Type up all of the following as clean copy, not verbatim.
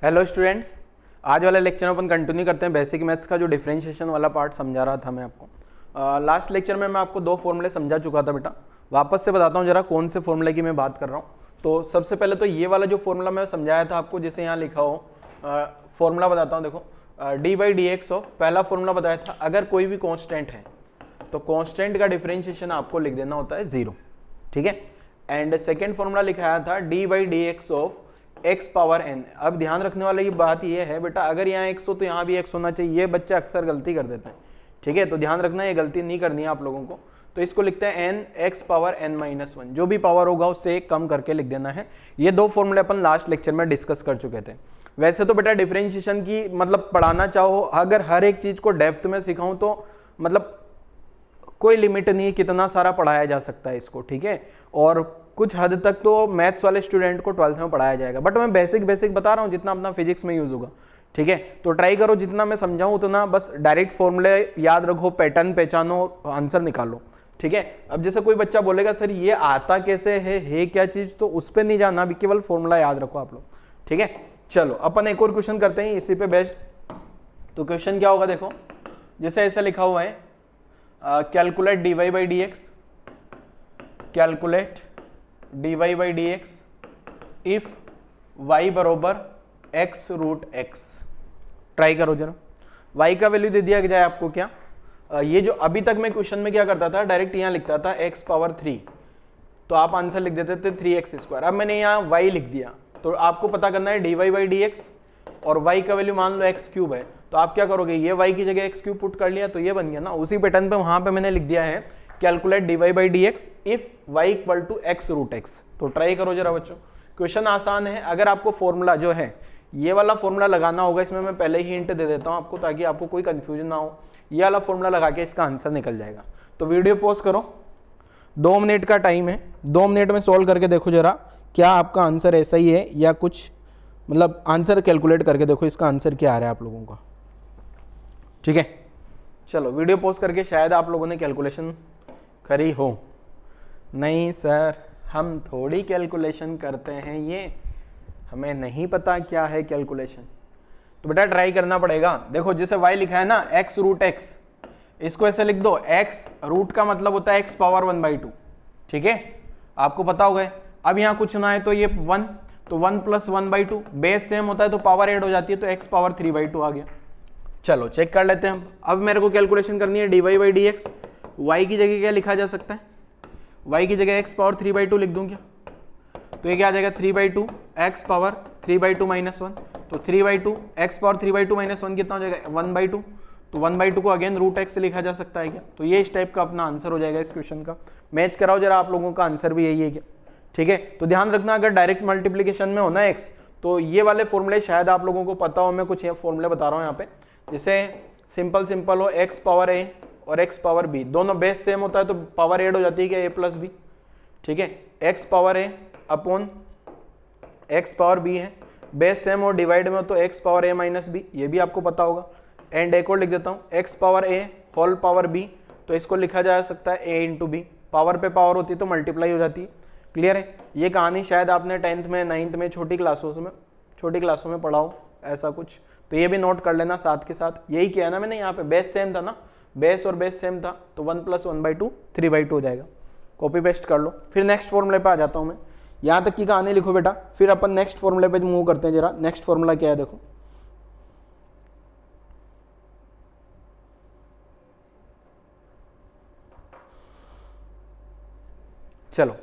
Hello students, आज वाले lecture में अपन कंटिन्यू करते हैं बेसिक मैथ्स का जो डिफरेंशिएशन वाला पार्ट समझा रहा था मैं आपको। लास्ट लेक्चर में मैं आपको दो फॉर्मूले समझा चुका था बेटा। वापस से बताता हूँ जरा कौन से फॉर्मूले की मैं बात कर रहा हूँ। तो सबसे पहले तो ये वाला जो फॉर्मूला मैं समझाया था आपको, जैसे यहाँ लिखा हो, फॉर्मूला बताता हूँ। देखो, डी बाई डी एक्स हो, पहला फॉर्मूला बताया था, अगर कोई भी कॉन्स्टेंट है तो कॉन्स्टेंट का डिफरेंशिएशन आपको लिख देना होता है 0, ठीक है। एंड सेकेंड फॉर्मूला लिखाया था d by D x of x power n। अब ध्यान रखने वाली बात ये है बेटा, अगर यहाँ x हो तो यहाँ भी x होना चाहिए। ये बच्चे अक्सर गलती कर देते हैं, ठीक है, तो ध्यान रखना, ये गलती नहीं करनी है आप लोगों को। तो इसको लिखते हैं n x power n minus 1, जो भी पावर होगा उससे एक कम करके लिख देना है। ये दो फॉर्मूले अपन लास्ट लेक्चर में डिस्कस कर चुके थे। वैसे तो बेटा डिफरेंशिएशन की मतलब पढ़ाना चाहो, अगर हर एक चीज को डेप्थ में सिखाऊं तो मतलब कोई लिमिट नहीं है, कितना सारा पढ़ाया जा सकता है इसको, ठीक है। और कुछ हद तक तो मैथ्स वाले स्टूडेंट को 12th में पढ़ाया जाएगा, बट मैं बेसिक बता रहा हूँ जितना अपना फिजिक्स में यूज होगा, ठीक है। तो ट्राई करो जितना मैं समझाऊँ उतना, बस डायरेक्ट फॉर्मूले याद रखो, पैटर्न पहचानो, आंसर निकालो, ठीक है। अब जैसे कोई बच्चा बोलेगा सर ये आता कैसे है क्या चीज, तो उस पर नहीं जाना, अभी केवल फॉर्मूला याद रखो आप लोग, ठीक है। चलो अपन एक और क्वेश्चन करते हैं इसी पे बेस्ड। तो क्वेश्चन क्या होगा, देखो जैसे ऐसा लिखा हुआ है, calculate d y by D x, calculate d y by D x if y बरोबर एक्स रूट एक्स। ट्राई करो जरा, वाई का वैल्यू दे दिया जाए आपको क्या, ये जो अभी तक मैं क्वेश्चन में क्या करता था, डायरेक्ट यहाँ लिखता था एक्स पावर 3, तो आप आंसर लिख देते थे 3x²। अब मैंने यहाँ y लिख दिया, तो आपको पता करना है d y by D x, और y का वैल्यू मान लो x³ है, तो आप क्या करोगे, ये y की जगह x³ पुट कर लिया तो ये बन गया ना। उसी पैटर्न पे वहां पे मैंने लिख दिया है calculate d y by D x if y equal to x root x. तो ट्राई करो जरा बच्चों, क्वेश्चन आसान है। अगर आपको फॉर्मूला जो है ये वाला फॉर्मूला लगाना होगा, इसमें मैं पहले ही हिंट दे देता हूँ आपको ताकि आपको कोई कंफ्यूजन ना हो। ये वाला फॉर्मूला लगा के इसका आंसर निकल जाएगा। तो वीडियो पॉज करो, 2 मिनट का टाइम है, 2 मिनट में सोल्व करके देखो जरा क्या आपका आंसर ऐसा ही है या कुछ, मतलब आंसर कैलकुलेट करके देखो इसका आंसर क्या आ रहा है आप लोगों का, ठीक है। चलो वीडियो पॉज करके, शायद आप लोगों ने कैलकुलेशन करी हो। नहीं सर हम थोड़ी कैलकुलेशन करते हैं, ये हमें नहीं पता क्या है कैलकुलेशन, तो बेटा ट्राई करना पड़ेगा। देखो जैसे y लिखा है ना x रूट x, इसको ऐसे लिख दो, x रूट का मतलब होता है x पावर 1/2, ठीक है, आपको पता होगा। अब यहाँ कुछ ना है तो ये 1, तो 1 प्लस 1/2, बेस सेम होता है तो पावर ऐड हो जाती है, तो x पावर 3/2 आ गया। चलो चेक कर लेते हैं। अब मेरे को कैलकुलेशन करनी है d y by D x, y की जगह क्या लिखा जा सकता है, y की जगह x पावर 3/2 लिख दूं क्या, तो ये क्या आ जाएगा 3/2 x पावर 3/2 माइनस 1, तो 3/2 x पावर 3/2 माइनस 1 कितना हो जाएगा 1/2, तो 1/2 को अगेन रूट x से लिखा जा सकता है क्या। तो ये इस टाइप का अपना आंसर हो जाएगा इस क्वेश्चन का। मैच कराओ जरा, आप लोगों का आंसर भी यही है क्या, ठीक है। तो ध्यान रखना, अगर डायरेक्ट मल्टीप्लीकेशन में होना है x, तो ये वाले फॉर्मूले शायद आप लोगों को पता हो, मैं कुछ फॉर्मूले बता रहा हूँ यहाँ पे। जैसे सिंपल हो x पावर a और x पावर b, दोनों बेस सेम होता है तो पावर ऐड हो जाती है क्या a प्लस b, ठीक है। x power a upon x power b है, बेस सेम और डिवाइड में हो तो x power a minus b, ये भी आपको पता होगा। एंड एक और लिख देता हूँ x power a whole power b, तो इसको लिखा जा सकता है a इंटू b, पावर पे पावर होती है तो मल्टीप्लाई हो जाती है। क्लियर है, ये कहानी शायद आपने 10th में 9th में छोटी क्लासों में पढ़ा हो ऐसा कुछ, तो ये भी नोट कर लेना साथ के साथ। यही किया ना मैंने, यहाँ पे बेस सेम था ना, बेस और बेस सेम था तो 1 प्लस 1/2 3/2 हो जाएगा। कॉपी पेस्ट कर लो। फिर नेक्स्ट फॉर्मूले पे आ जाता हूँ मैं, यहाँ तक की कहानी लिखो बेटा, फिर अपन नेक्स्ट फॉर्मूले पे मूव करते हैं। जरा नेक्स्ट फॉर्मूला क्या है देखो, चलो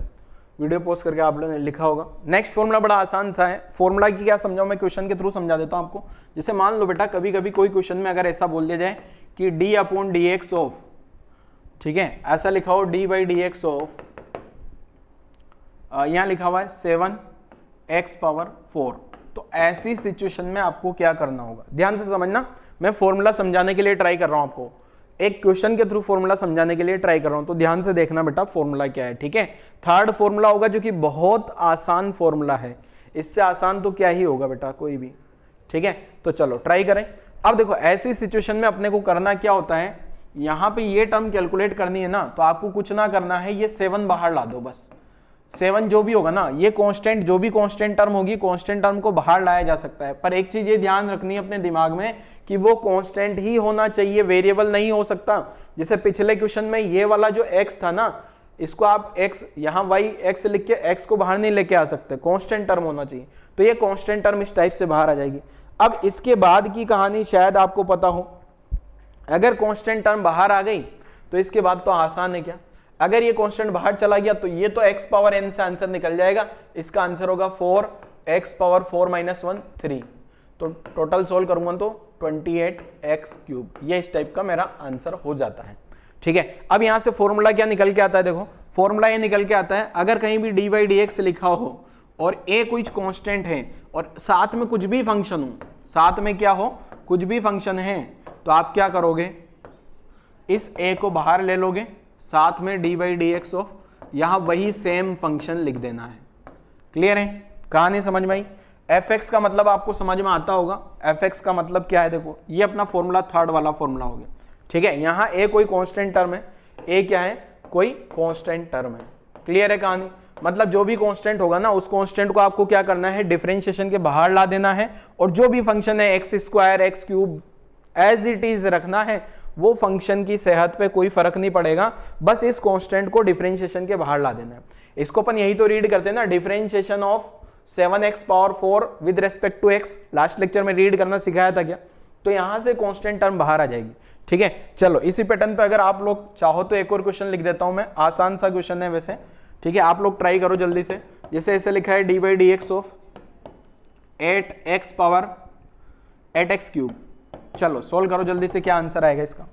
वीडियो पोस्ट करके आप लोगों ने लिखा होगा। नेक्स्ट फॉर्मूला बड़ा आसान सा है, फॉर्मूला की क्या समझाऊं मैं, क्वेश्चन के थ्रू समझा देता हूं आपको। जैसे मान लो बेटा कभी कभी कोई क्वेश्चन में अगर ऐसा बोल दिया जाए कि d upon D x of, ठीक है, ऐसा लिखा हो d by D x of, यहाँ लिखा हुआ है 7x पावर 4, तो ऐसी सिचुएशन में आपको क्या करना होगा, ध्यान से समझना। मैं फॉर्मूला समझाने के लिए ट्राई कर रहा हूं आपको, एक क्वेश्चन के थ्रू फॉर्मूला समझाने के लिए ट्राई कर रहा हूं, तो ध्यान से देखना बेटा फॉर्मूला क्या है, ठीक है। थर्ड फॉर्मूला होगा जो कि बहुत आसान फॉर्मूला है, इससे आसान तो क्या ही होगा बेटा कोई भी, ठीक है। तो चलो ट्राई करें। अब देखो ऐसी सिचुएशन में अपने को करना क्या होता है, यहाँ पे ये टर्म कैलकुलेट करनी है ना, तो आपको कुछ ना करना है, ये 7 बाहर ला दो बस, 7 जो भी होगा ना, ये कांस्टेंट, जो भी कांस्टेंट टर्म होगी, कांस्टेंट टर्म को बाहर लाया जा सकता है, पर एक चीज ये ध्यान रखनी है अपने दिमाग में कि वो कांस्टेंट ही होना चाहिए, वेरिएबल नहीं हो सकता। जैसे पिछले क्वेश्चन में ये वाला जो x था ना, इसको आप x यहाँ y x लिख के x को बाहर नहीं लेके आ सकते, कांस्टेंट टर्म होना चाहिए, तो ये कांस्टेंट टर्म इस टाइप से बाहर आ जाएगी। अब इसके बाद की कहानी शायद आपको पता हो, अगर कांस्टेंट टर्म बाहर आ गई तो इसके बाद तो आसान है क्या, अगर ये कांस्टेंट बाहर चला गया तो ये तो x पावर n से आंसर निकल जाएगा, इसका आंसर होगा 4x पावर 4 माइनस 1 3, तो टोटल सोल्व करूंगा तो 28x क्यूब, ये इस टाइप का मेरा आंसर हो जाता है। ठीक है, अब यहां से फॉर्मूला क्या निकल के आता है, देखो फॉर्मूला ये निकल के आता है, अगर कहीं भी dy dx लिखा हो और a कुछ कांस्टेंट है और साथ में कुछ भी फंक्शन हो, साथ में क्या हो, कुछ भी फंक्शन है, तो आप क्या करोगे, इस a को बाहर ले लोगे, साथ में dy dx ऑफ यहां वही सेम फंक्शन लिख देना है। क्लियर है, कहानी समझ में आई। fx का मतलब आपको समझ में आता होगा, fx का मतलब क्या है, देखो ये अपना फॉर्मूला थर्ड वाला फॉर्मूला हो गया। ठीक है, यहां a कोई कांस्टेंट टर्म है, a क्या है, कोई कांस्टेंट टर्म है। क्लियर है कहानी, मतलब जो भी कांस्टेंट होगा ना, उस कांस्टेंट को आपको क्या करना है, डिफरेंशिएशन के बाहर ला देना है, और जो भी फंक्शन है x square x cube as it is रखना है, वो फंक्शन की सेहत पे कोई फर्क नहीं पड़ेगा, बस इस कांस्टेंट को डिफरेंशिएशन के बाहर ला देना है। इसको अपन यही तो रीड करते हैं ना, differentiation of 7x power 4 with respect to x, last lecture में रीड करना सिखाया था क्या, तो यहां से कांस्टेंट टर्म बाहर आ जाएगी। ठीक है, चलो इसी पैटर्न पे अगर आप लोग चाहो तो एक और क्वेश्चन लिख देता हूं मैं, आसान सा क्वेश्चन है वैसे। ठीक है, आप लोग ट्राई करो जल्दी से। जैसे ऐसे लिखा है dy dx of 8x power 8x cube, चलो सोल्व करो जल्दी से, क्या आंसर आएगा इसका,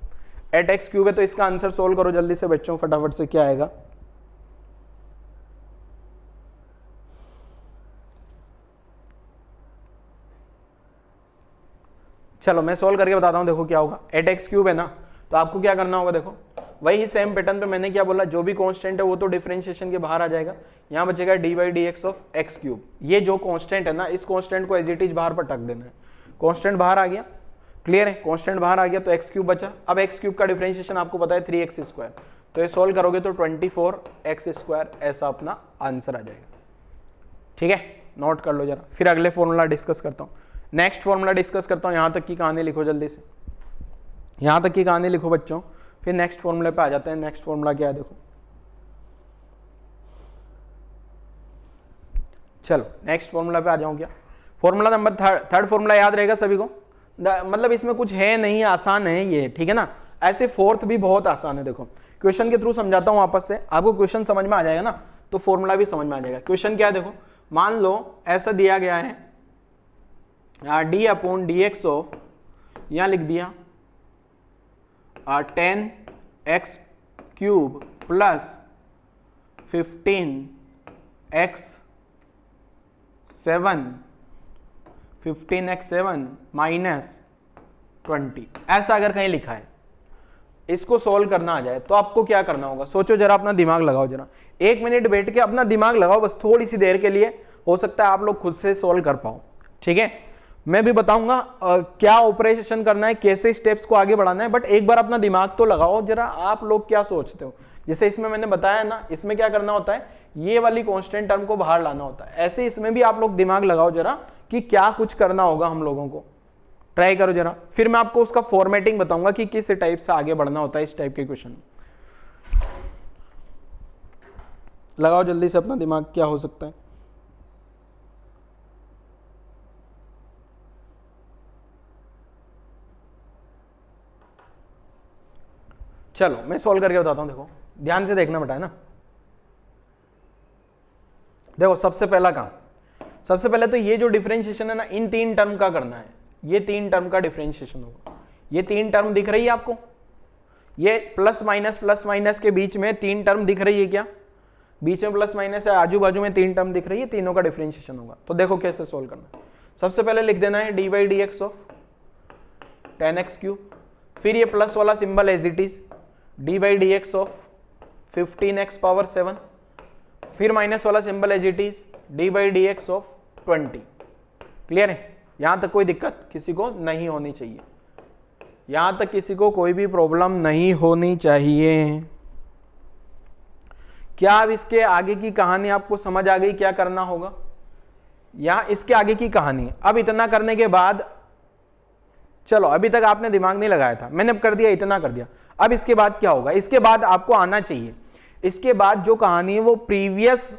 8x क्यूब है तो इसका आंसर सोल्व करो जल्दी से बच्चों, फटाफट से क्या आएगा। चलो मैं सोल्व करके बताता हूं, देखो क्या होगा, 8x क्यूब है ना, तो आपको क्या करना होगा, देखो वही सेम पैटर्न पे मैंने क्या बोला, जो भी कांस्टेंट है वो तो डिफरेंशिएशन के बाहर आ जाएगा, यहां बचेगा dy dx of x cube, ये जो कांस्टेंट है ना, इस कांस्टेंट को एज इट इज बाहर पटक देना है, कांस्टेंट बाहर आ गया। क्लियर है, कांस्टेंट बाहर आ गया तो x क्यूब बचा, अब x क्यूब का डिफरेंशिएशन आपको पता है 3x स्क्वायर, तो ये सोल्व करोगे तो 24x स्क्वायर, ऐसा अपना आंसर आ जाएगा। ठीक है, नोट कर लो जरा, फिर अगले फॉर्मूला डिस्कस करता हूँ, नेक्स्ट फॉर्मूला डिस्कस करता हूँ। यहां तक की कहानी लिखो जल्दी से, यहां तक की कहानी लिखो बच्चों, फिर नेक्स्ट फॉर्मूले पे आ जाते हैं। नेक्स्ट फॉर्मूला क्या है, देखो चलो नेक्स्ट फॉर्मूला पे आ जाऊं क्या, फॉर्मूला नंबर थर्ड फॉर्मूला याद रहेगा सभी को, मतलब इसमें कुछ है नहीं, आसान है ये। ठीक है ना, ऐसे फोर्थ भी बहुत आसान है, देखो क्वेश्चन के थ्रू समझाता हूं वापस से, आपको क्वेश्चन समझ में आ जाएगा ना, तो फॉर्मूला भी समझ में आ जाएगा। क्वेश्चन क्या है, देखो मान लो ऐसा दिया गया है, d अपॉन dx ऑफ, यहां लिख दिया 10x cube plus 15x7 minus 20, ऐसा अगर कहीं लिखा है, इसको सोल्व करना आ जाए तो आपको क्या करना होगा, सोचो जरा, अपना दिमाग लगाओ जरा, 1 मिनट बैठ के अपना दिमाग लगाओ बस थोड़ी सी देर के लिए, हो सकता है आप लोग खुद से सोल्व कर पाओ। ठीक है, मैं भी बताऊंगा क्या ऑपरेशन करना है, कैसे स्टेप्स को आगे बढ़ाना है, बट एक बार अपना दिमाग तो लगाओ जरा, आप लोग क्या सोचते हो। जैसे इसमें मैंने बताया ना, इसमें क्या करना होता है, ये वाली कांस्टेंट टर्म को बाहर लाना होता है, ऐसे इसमें भी आप लोग दिमाग लगाओ जरा कि क्या कुछ करना होगा हम लोगों को, ट्राई करो जरा, फिर मैं आपको उसका फॉर्मेटिंग बताऊंगा कि किस टाइप से आगे बढ़ना होता है इस टाइप के क्वेश्चन। लगाओ जल्दी से अपना दिमाग, क्या हो सकता है। चलो मैं सोल्व करके बताता हूं, देखो ध्यान से देखना बेटा है ना। देखो सबसे पहला काम, सबसे पहले तो ये जो डिफरेंशिएशन है ना, इन 3 टर्म का करना है, ये 3 टर्म का डिफरेंशिएशन होगा। ये 3 टर्म दिख रही है आपको, ये प्लस माइनस के बीच में 3 टर्म दिख रही है क्या, बीच में प्लस माइनस है, आजू बाजू में 3 टर्म दिख रही है, तीनों का डिफरेंशिएशन होगा। तो देखो कैसे सोल्व करना, सबसे पहले लिख देना है dy dx of 10x cube, फिर ये प्लस वाला symbol as it is, dy dx of 15x power 7, फिर माइनस वाला symbol as it is, dy dx of 20। Clear है, यहां तक कोई दिक्कत किसी को नहीं होनी चाहिए, यहां तक किसी को कोई भी प्रॉब्लम नहीं होनी चाहिए। क्या अब इसके आगे की कहानी आपको समझ आ गई, क्या करना होगा? यहां इसके आगे की कहानी। अब इतना करने के बाद, चलो अभी तक आपने दिमाग नहीं लगाया था, मैंने कर दिया, इतना कर दिया। अब इसके बाद क्या होगा? इसके बाद आपको आना चाहिए, इसके बाद जो कहानी है वो प्रीवियस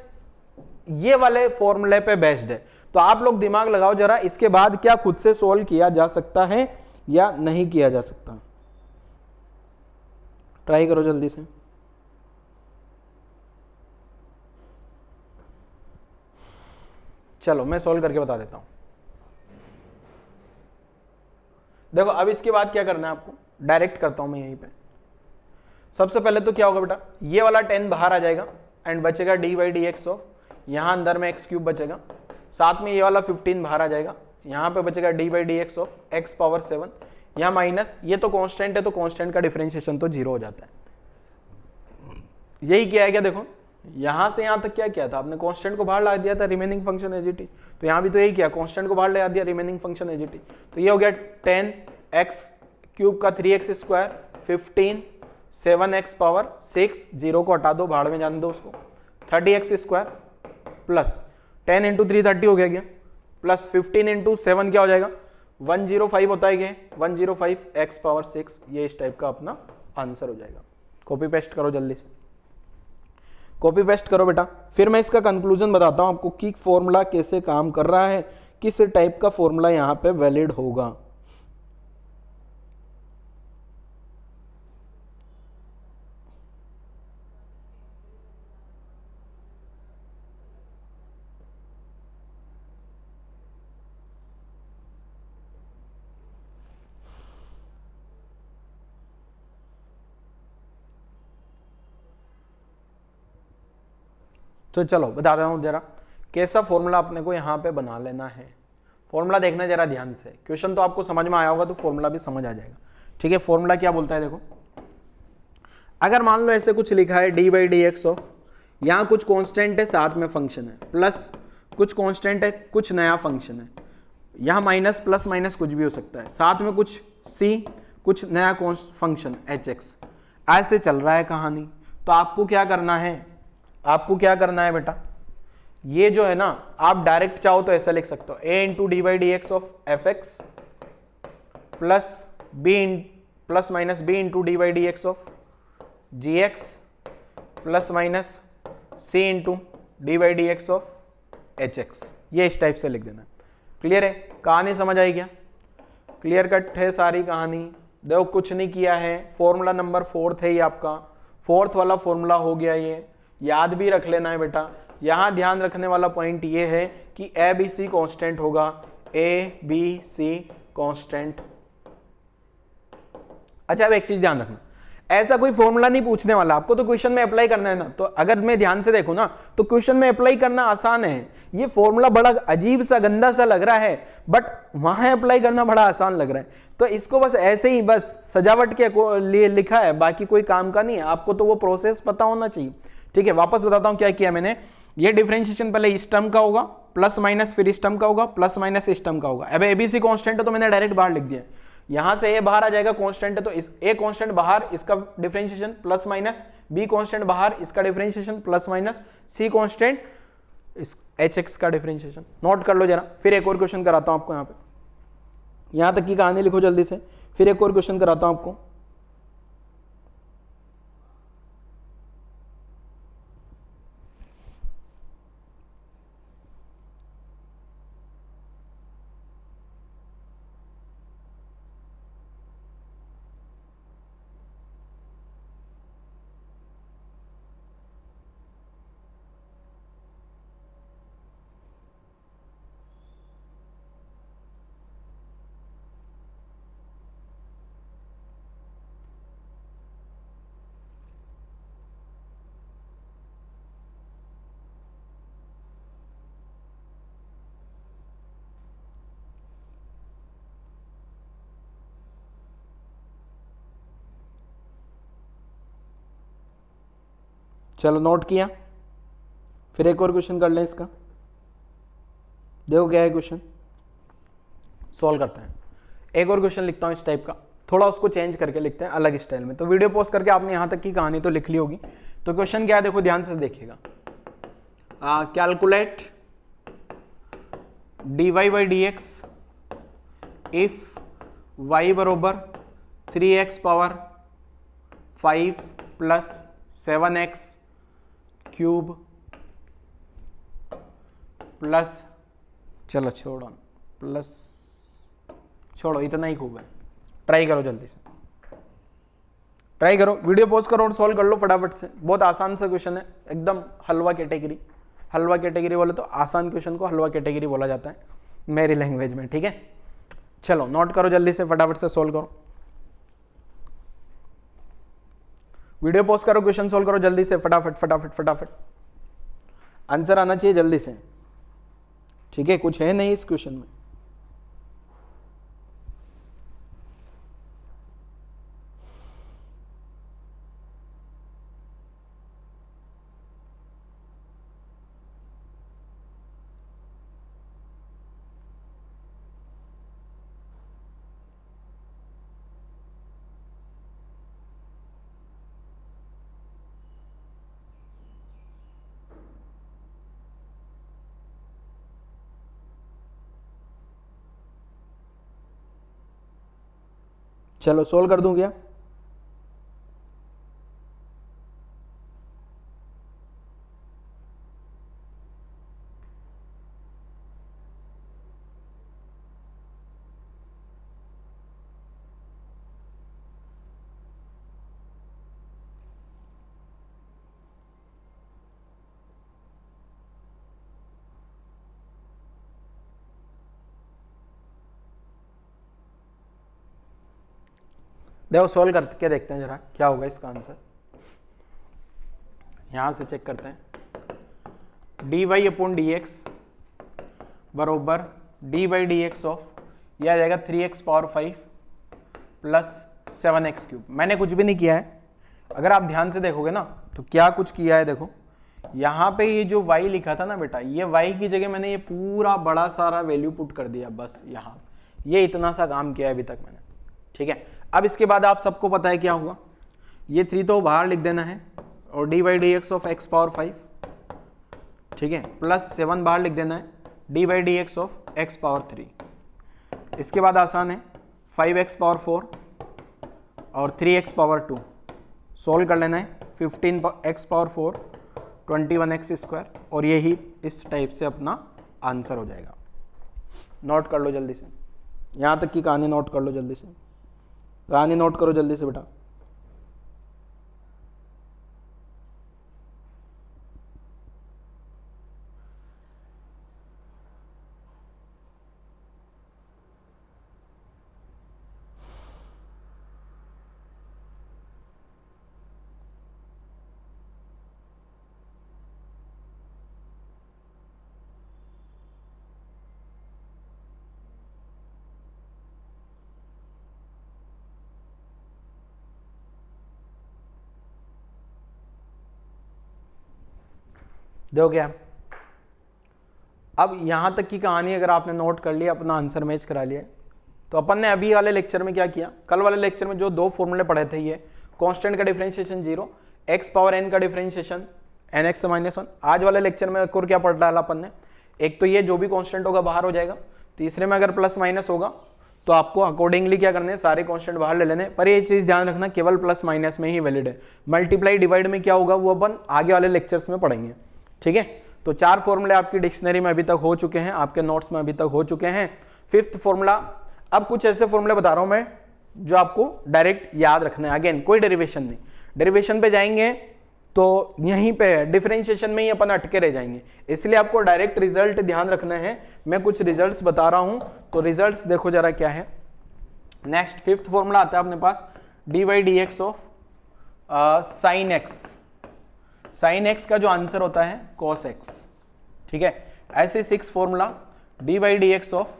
ये वाले फॉर्मूले पे बेस्ड है। तो आप लोग दिमाग लगाओ जरा, इसके बाद क्या खुद से सोल्व किया जा सकता है या नहीं किया जा सकता? ट्राई करो जल्दी से। चलो मैं सोल्व करके बता देता हूं। देखो अब इसके बाद क्या करना है आपको, डायरेक्ट करता हूं मैं यहीं पे। सबसे पहले तो क्या होगा बेटा, ये वाला 10 बाहर आ जाएगा एंड बचेगा D by D x of, यहां अंदर में एक्स क्यूब बचेगा, साथ में ये वाला 15 बाहर आ जाएगा, यहां पे बचेगा D by D x of x power 7, यहां माइनस, ये तो कांस्टेंट है तो कांस्टेंट का डिफरेंशिएशन तो 0 हो जाता है। यही किया है क्या? देखो यहां से यहां तक क्या किया था आपने, कांस्टेंट को बाहर ला दिया था, remaining function as it is. तो यहां भी तो यही किया, कांस्टेंट को बाहर ले आ दिया, remaining function as it is. तो ये हो गया 10x क्यूब का 3x स्क्वायर, 15, 7x पावर 6, 0 को हटा दो, बाहर में जाने दो उसको, 30x स्क्वायर प्लस 10 इंटू 3 30 हो गया, प्लस 15 इंटू 7 क्या हो जाएगा, 105 होता है, 105 x पावर 6। ये इस टाइप का अपना आंसर हो जाएगा। कॉपी पेस्ट करो जल्दी से, कॉपी पेस्ट करो बेटा। फिर मैं इसका कंक्लूजन बताता हूं आपको कि फॉर्मूला कैसे काम कर रहा है, किस टाइप का फॉर्मूला यहां पे वैलिड होगा। तो चलो बताता हूं जरा कैसा फॉर्मूला अपने को यहां पे बना लेना है। फॉर्मूला देखना जरा ध्यान से, क्वेश्चन तो आपको समझ में आया होगा तो फॉर्मूला भी समझ आ जाएगा। ठीक है, फॉर्मूला क्या बोलता है देखो, अगर मान लो ऐसे कुछ लिखा है d by D x of, यहां कुछ कांस्टेंट है साथ में फंक्शन है, प्लस कुछ कांस्टेंट है कुछ नया फंक्शन है, यहां माइनस प्लस माइनस कुछ भी हो सकता है, साथ में कुछ सी कुछ नया फंक्शन एच एक्स, ऐसे चल रहा है कहानी। तो आपको क्या करना है, आपको क्या करना है बेटा, ये जो है ना आप डायरेक्ट चाहो तो ऐसा लिख सकते हो, a into D by D x of F x plus b plus minus B into D by D x of ji x plus minus C into D by D x of H x. ये इस type से लिख देना। Clear है, कहानी समझ आई क्या? Clear cut है सारी कहानी। देखो कुछ नहीं किया है, फॉर्मूला नंबर 4 है ये आपका, 4th वाला फॉर्मूला हो गया, ये याद भी रख लेना है बेटा। यहां ध्यान रखने वाला पॉइंट ये है कि ए बी सी कॉन्स्टेंट होगा, ए बी सी कॉन्स्टेंट। अच्छा अब एक चीज ध्यान रखना, ऐसा कोई फॉर्मूला नहीं पूछने वाला आपको, तो क्वेश्चन में अप्लाई करना है ना। तो अगर मैं ध्यान से देखूं ना तो क्वेश्चन में अप्लाई करना आसान है। ये फॉर्मूला बड़ा अजीब सा गंदा सा लग रहा है, बट वहां अप्लाई करना बड़ा आसान लग रहा है। तो इसको बस ऐसे ही बस सजावट के लिए लिखा है, बाकी कोई काम का नहीं है। आपको तो वो प्रोसेस पता होना चाहिए। ठीक है, वापस बताता हूं क्या किया मैंने। ये डिफरेंशिएशन पहले इस टर्म का होगा, प्लस माइनस फिर इस टर्म का होगा, प्लस माइनस इस टर्म का होगा। अब एबीसी कांस्टेंट है तो मैंने डायरेक्ट बाहर लिख दिया। यहां से ए बाहर आ जाएगा, कांस्टेंट है तो इस ए कांस्टेंट बाहर, इसका differentiation plus minus, be constant बाहर, इसका डिफरेंशिएशन प्लस माइनस, सी कांस्टेंट इस एच एक्स का डिफरेंशिएशन। नोट कर लो जरा, फिर एक और क्वेश्चन कराता हूं आपको। यहां पे यहां तक की कहानी लिखो जल्दी से, फिर एक और क्वेश्चन कराता हूं आपको। चलो नोट किया, फिर एक और क्वेश्चन कर लें इसका। देखो क्या है क्वेश्चन, सॉल्व करते हैं। एक और क्वेश्चन लिखता हूं इस टाइप का, थोड़ा उसको चेंज करके लिखते हैं अलग स्टाइल में। तो वीडियो पॉज करके आपने यहां तक की कहानी तो लिख ली होगी। तो क्वेश्चन क्या है देखो ध्यान से देखिएगा, calculate dy by D x if y बरोबर 3x power 5 plus 7x cube plus, चलो छोड़ो इतना ही खूब है, ट्राई करो जल्दी से, ट्राई करो, वीडियो पॉज करो और सॉल्व कर लो फटाफट से। बहुत आसान सा क्वेश्चन है, एकदम हलवा कैटेगरी। हलवा कैटेगरी बोले तो आसान क्वेश्चन को हलवा कैटेगरी बोला जाता है मेरी लैंग्वेज में, ठीक है। चलो नोट करो जल्दी से, फटाफट से सॉल्व करो, वीडियो पॉज करो, क्वेश्चन सॉल्व करो जल्दी से, फटाफट फटाफट फटाफट, आंसर आना चाहिए जल्दी से, ठीक है। कुछ है नहीं इस क्वेश्चन में। चलो सोल्व कर दूं क्या? देखो सोल्व करके देखते हैं जरा क्या होगा इसका आंसर। यहां से चेक करते हैं, D Y upon D X बरोबर D by D x of, यह आ जाएगा 3x power 5 plus 7x cube. मैंने कुछ भी नहीं किया है, अगर आप ध्यान से देखोगे ना तो क्या कुछ किया है, देखो यहाँ पे ये जो y लिखा था ना बेटा, ये y की जगह मैंने ये पूरा बड़ा सारा वैल्यू पुट कर दिया, बस यहाँ ये इतना सा काम किया है अभी तक मैंने, ठीक है। अब इसके बाद आप सबको पता है क्या हुआ, ये 3 तो बाहर लिख देना है और D by D x of x power 5, ठीक है, प्लस 7 बाहर लिख देना है, d by D x of x power 3। इसके बाद आसान है, 5x पावर 4 और 3x पावर 2 सोल्व कर लेना है, 15x पावर 4 21x स्क्वायर, और यही इस टाइप से अपना आंसर हो जाएगा। नोट कर लो जल्दी से, यहाँ तक की कहानी नोट कर लो जल्दी से, कहानी नोट करो जल्दी से बेटा। देखो क्या, अब यहां तक की कहानी अगर आपने नोट कर लिया, अपना आंसर मैच करा लिया, तो अपन ने अभी वाले लेक्चर में क्या किया, कल वाले लेक्चर में जो 2 फॉर्मूले पढ़े थे, ये कांस्टेंट का डिफरेंशिएशन 0, x पावर n का डिफरेंशिएशन nx -1। आज वाले लेक्चर में और क्या पढ़ डाला अपन ने, एक तो ये जो भी कांस्टेंट होगा बाहर हो जाएगा, तीसरे में अगर प्लस माइनस होगा तो आपको अकॉर्डिंगली क्या करने हैं, सारे कांस्टेंट बाहर ले लेने। पर ये चीज ध्यान रखना, केवल प्लस माइनस में ही वैलिड है, मल्टीप्लाई डिवाइड में क्या होगा वो अपन आगे वाले लेक्चर्स में पढ़ेंगे, ठीक है। तो 4 फॉर्मूले आपकी डिक्शनरी में अभी तक हो चुके हैं, आपके नोट्स में अभी तक हो चुके हैं। 5th फॉर्मूला, अब कुछ ऐसे फॉर्मूले बता रहा हूं मैं जो आपको डायरेक्ट याद रखना है, अगेन कोई डेरिवेशन नहीं, डेरिवेशन पे जाएंगे तो यहीं पे डिफरेंशिएशन में ही अपन अटके रह जाएंगे, इसलिए आपको डायरेक्ट रिजल्ट ध्यान रखना है। मैं कुछ रिजल्ट्स बता रहा हूं, तो रिजल्ट्स देखो जरा क्या है। नेक्स्ट 5th फॉर्मूला आता है अपने पास, D by D x of sine X, sine X का जो आंसर होता है cos x, ठीक है। ऐसे 6 formula, d by D x of,